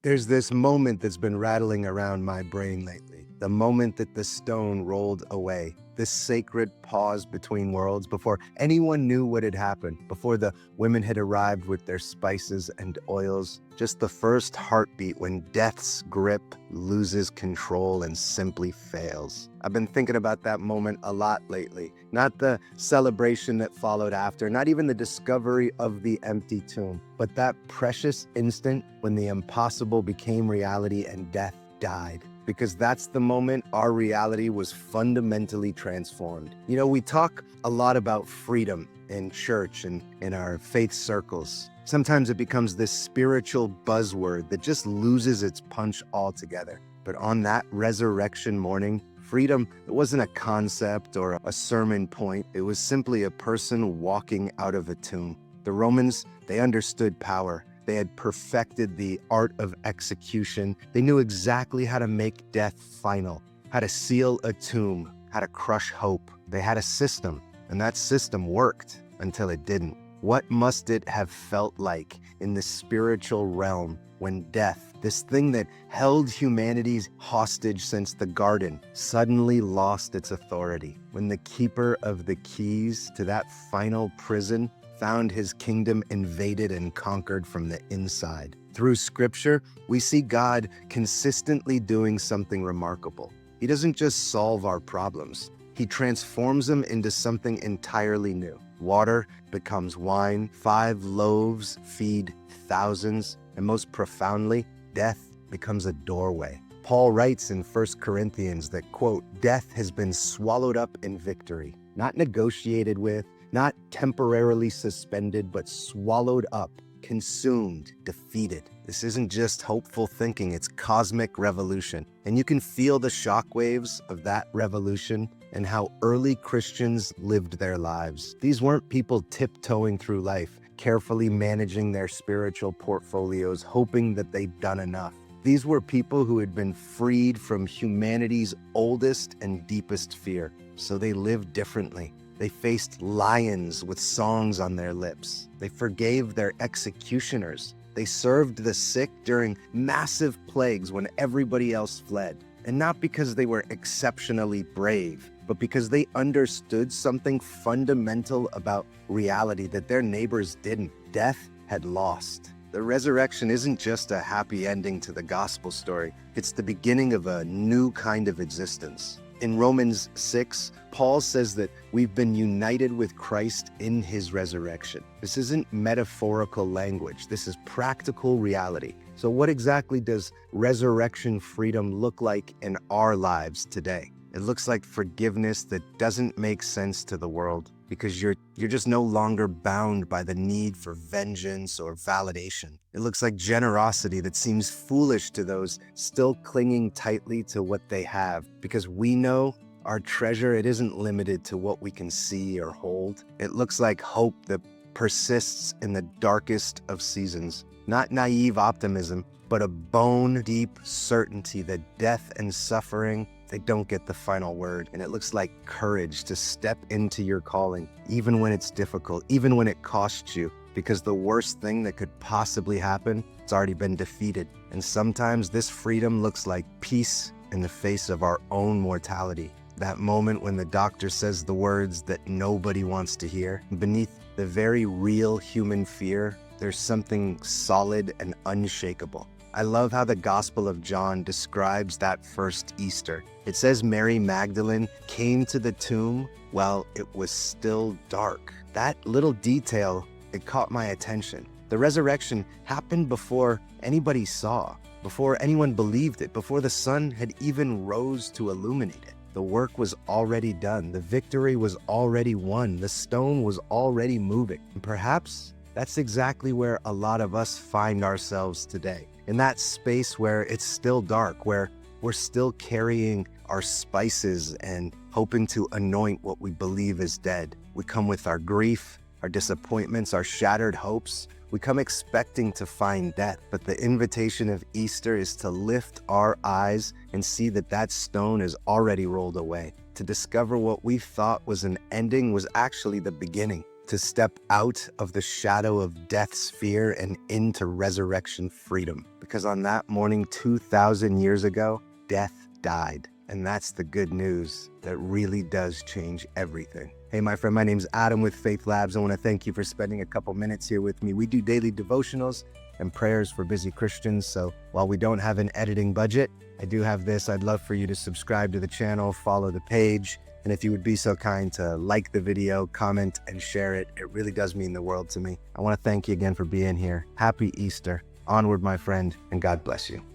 There's this moment that's been rattling around my brain lately. The moment that the stone rolled away. This sacred pause between worlds before anyone knew what had happened, before the women had arrived with their spices and oils. Just the first heartbeat when death's grip loses control and simply fails. I've been thinking about that moment a lot lately. Not the celebration that followed after, not even the discovery of the empty tomb, but that precious instant when the impossible became reality and death died. Because that's the moment our reality was fundamentally transformed. You know, we talk a lot about freedom in church and in our faith circles. Sometimes it becomes this spiritual buzzword that just loses its punch altogether. But on that resurrection morning, freedom, it wasn't a concept or a sermon point. It was simply a person walking out of a tomb. The Romans, they understood power. They had perfected the art of execution. They knew exactly how to make death final, how to seal a tomb, how to crush hope. They had a system, and that system worked until it didn't. What must it have felt like in the spiritual realm when death, this thing that held humanity's hostage since the garden, suddenly lost its authority? When the keeper of the keys to that final prison found his kingdom invaded and conquered from the inside. Through scripture, we see God consistently doing something remarkable. He doesn't just solve our problems. He transforms them into something entirely new. Water becomes wine, 5 loaves feed thousands, and most profoundly, death becomes a doorway. Paul writes in 1 Corinthians that, quote, "Death has been swallowed up in victory, not negotiated with, not temporarily suspended, but swallowed up, consumed, defeated." This isn't just hopeful thinking, it's cosmic revolution. And you can feel the shockwaves of that revolution and how early Christians lived their lives. These weren't people tiptoeing through life, carefully managing their spiritual portfolios, hoping that they'd done enough. These were people who had been freed from humanity's oldest and deepest fear, so they lived differently. They faced lions with songs on their lips. They forgave their executioners. They served the sick during massive plagues when everybody else fled. And not because they were exceptionally brave, but because they understood something fundamental about reality that their neighbors didn't. Death had lost. The resurrection isn't just a happy ending to the gospel story. It's the beginning of a new kind of existence. In Romans 6, Paul says that we've been united with Christ in his resurrection. This isn't metaphorical language. This is practical reality. So what exactly does resurrection freedom look like in our lives today? It looks like forgiveness that doesn't make sense to the world because you're just no longer bound by the need for vengeance or validation. It looks like generosity that seems foolish to those still clinging tightly to what they have because we know our treasure, it isn't limited to what we can see or hold. It looks like hope that persists in the darkest of seasons. Not naive optimism, but a bone-deep certainty that death and suffering, they don't get the final word. And it looks like courage to step into your calling, even when it's difficult, even when it costs you, because the worst thing that could possibly happen, it's already been defeated. And sometimes this freedom looks like peace in the face of our own mortality. That moment when the doctor says the words that nobody wants to hear. Beneath the very real human fear, there's something solid and unshakable. I love how the Gospel of John describes that first Easter. It says Mary Magdalene came to the tomb while it was still dark. That little detail, it caught my attention. The resurrection happened before anybody saw, before anyone believed it, before the sun had even rose to illuminate it. The work was already done. The victory was already won. The stone was already moving. And perhaps that's exactly where a lot of us find ourselves today. In that space where it's still dark, where we're still carrying our spices and hoping to anoint what we believe is dead. We come with our grief, our disappointments, our shattered hopes. We come expecting to find death, but the invitation of Easter is to lift our eyes and see that that stone is already rolled away. To discover what we thought was an ending was actually the beginning. To step out of the shadow of death's fear and into resurrection freedom. because on that morning 2,000 years ago, death died. And that's the good news that really does change everything. Hey, my friend, my name's Adam with Faith Labs. I want to thank you for spending a couple minutes here with me. We do daily devotionals and prayers for busy Christians. So while we don't have an editing budget, I do have this. I'd love for you to subscribe to the channel, follow the page. And if you would be so kind to like the video, comment, and share it, it really does mean the world to me. I want to thank you again for being here. Happy Easter. Onward, my friend, and God bless you.